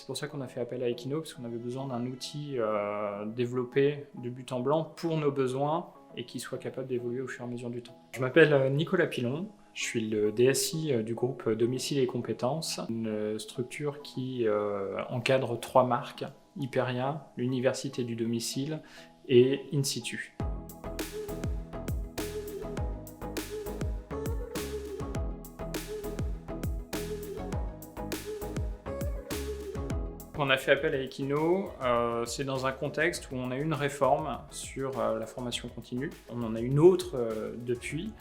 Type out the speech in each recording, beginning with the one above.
C'est pour ça qu'on a fait appel à Equino, parce qu'on avait besoin d'un outil développé de but en blanc pour nos besoins et qui soit capable d'évoluer au fur et à mesure du temps. Je m'appelle Nicolas Pilon, je suis le DSI du groupe Domicile et Compétences, une structure qui encadre 3 marques, Hyperia, l'Université du Domicile et In-Situ. On a fait appel à Equino, c'est dans un contexte où on a eu une réforme sur la formation continue. On en a une autre depuis.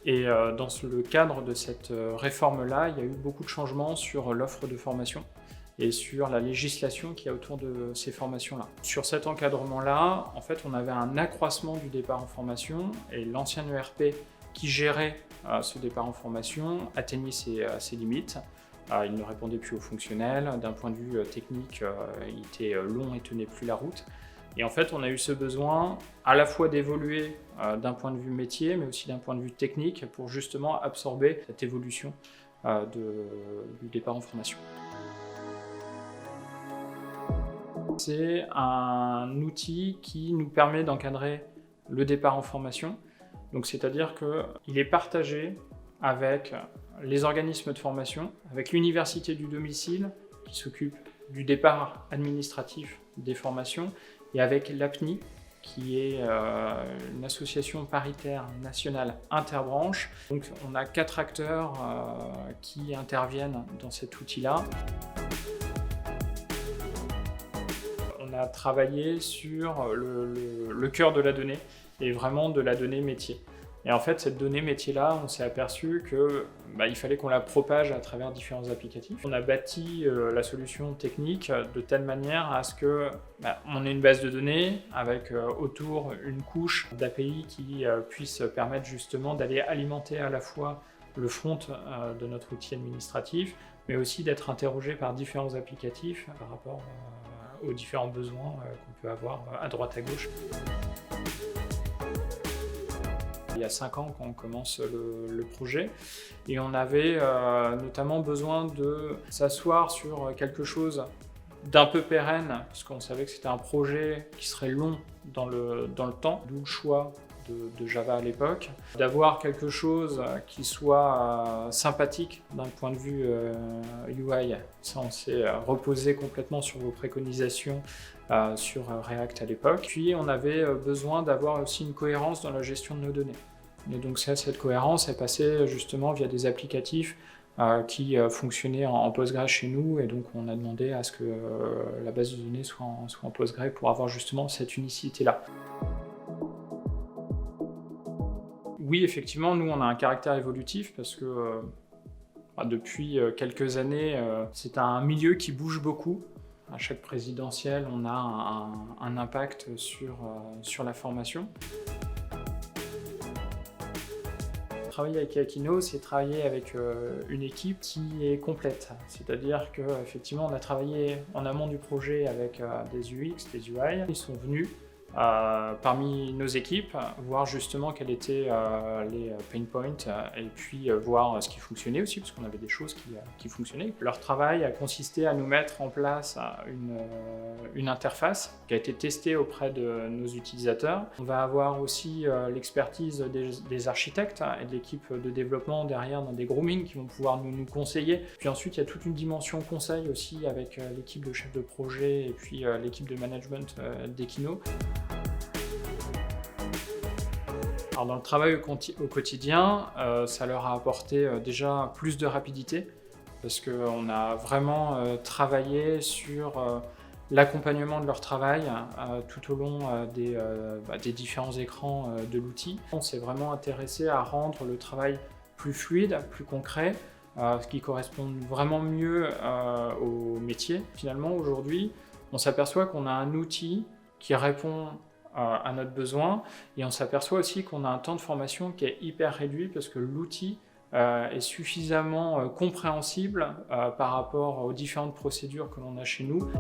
Et dans le cadre de cette réforme-là, il y a eu beaucoup de changements sur l'offre de formation et sur la législation qu'il y a autour de ces formations-là. Sur cet encadrement-là, en fait, on avait un accroissement du départ en formation et l'ancien ERP qui gérait ce départ en formation atteignait ses limites. Il ne répondait plus aux fonctionnels, d'un point de vue technique, il était long et tenait plus la route. Et en fait, on a eu ce besoin à la fois d'évoluer d'un point de vue métier, mais aussi d'un point de vue technique, pour justement absorber cette évolution du départ en formation. C'est un outil qui nous permet d'encadrer le départ en formation. Donc, c'est-à-dire qu'il est partagé avec les organismes de formation, avec l'Université du Domicile qui s'occupe du départ administratif des formations et avec l'APNI qui est une association paritaire nationale interbranche. Donc on a 4 acteurs qui interviennent dans cet outil-là. On a travaillé sur le cœur de la donnée et vraiment de la donnée métier. Et en fait, cette donnée métier-là, on s'est aperçu qu'il fallait qu'on la propage à travers différents applicatifs. On a bâti la solution technique de telle manière à ce qu'on ait une base de données avec autour une couche d'API qui puisse permettre justement d'aller alimenter à la fois le front de notre outil administratif, mais aussi d'être interrogé par différents applicatifs par rapport aux différents besoins qu'on peut avoir à droite à gauche. Il y a 5 ans quand on commence le projet et on avait notamment besoin de s'asseoir sur quelque chose d'un peu pérenne parce qu'on savait que c'était un projet qui serait long dans le temps, d'où le choix de Java à l'époque, d'avoir quelque chose qui soit sympathique d'un point de vue UI. Ça, on s'est reposé complètement sur vos préconisations sur React à l'époque. Puis on avait besoin d'avoir aussi une cohérence dans la gestion de nos données. Et donc cette cohérence est passée justement via des applicatifs qui fonctionnaient en Postgres chez nous, et donc on a demandé à ce que la base de données soit en Postgres pour avoir justement cette unicité-là. Oui, effectivement, nous on a un caractère évolutif parce que depuis quelques années, c'est un milieu qui bouge beaucoup. À chaque présidentielle, on a un impact sur la formation. Travailler avec Equino, c'est travailler avec une équipe qui est complète. C'est-à-dire qu'effectivement, on a travaillé en amont du projet avec des UX, des UI. Ils sont venus parmi nos équipes, voir justement quels étaient les pain points et puis voir ce qui fonctionnait aussi, parce qu'on avait des choses qui fonctionnaient. Leur travail a consisté à nous mettre en place une interface qui a été testée auprès de nos utilisateurs. On va avoir aussi l'expertise des architectes et de l'équipe de développement derrière dans des grooming qui vont pouvoir nous conseiller. Puis ensuite, il y a toute une dimension conseil aussi avec l'équipe de chef de projet et puis l'équipe de management d'Equino. Alors dans le travail au quotidien, ça leur a apporté déjà plus de rapidité parce qu'on a vraiment travaillé sur l'accompagnement de leur travail tout au long des différents écrans de l'outil. On s'est vraiment intéressé à rendre le travail plus fluide, plus concret, ce qui correspond vraiment mieux au métier. Finalement, aujourd'hui, on s'aperçoit qu'on a un outil qui répond à notre besoin, et on s'aperçoit aussi qu'on a un temps de formation qui est hyper réduit parce que l'outil est suffisamment compréhensible par rapport aux différentes procédures que l'on a chez nous.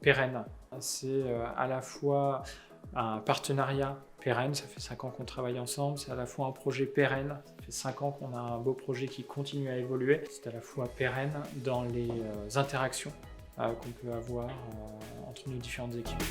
Pérenne, c'est à la fois un partenariat pérenne, ça fait 5 ans qu'on travaille ensemble, c'est à la fois un projet pérenne, ça fait 5 ans qu'on a un beau projet qui continue à évoluer, c'est à la fois pérenne dans les interactions qu'on peut avoir entre nos différentes équipes.